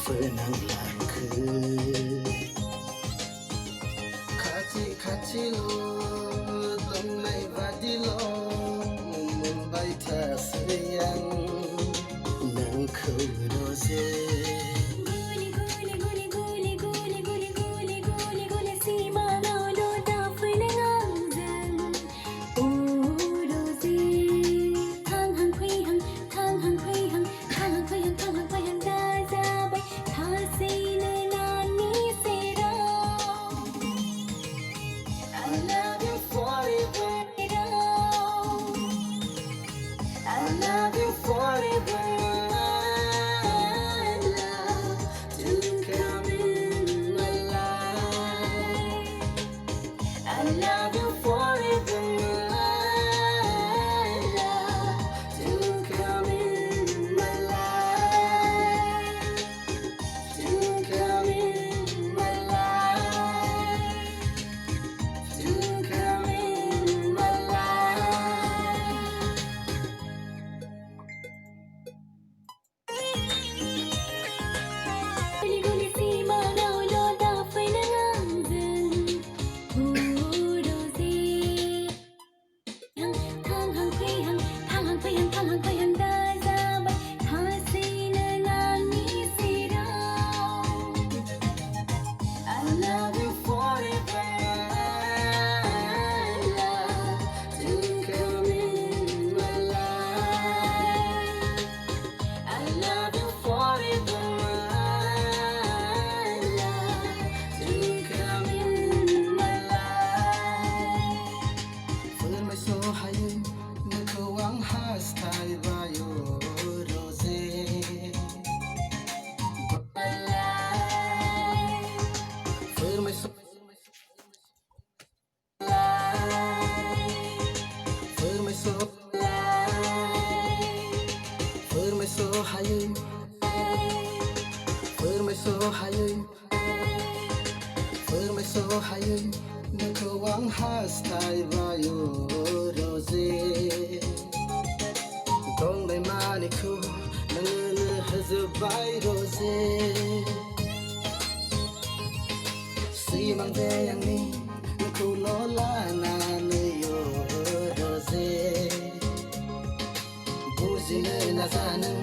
Fernang langkah Kati lo Tông này và đi lo Mumbai ta sayang Nang khâu đó dê Nakawang hastay bayo rose Kung may maniku Nanganahazabay rose Si mang deyang ni Nakulola na nayo rose Buzi na nasanang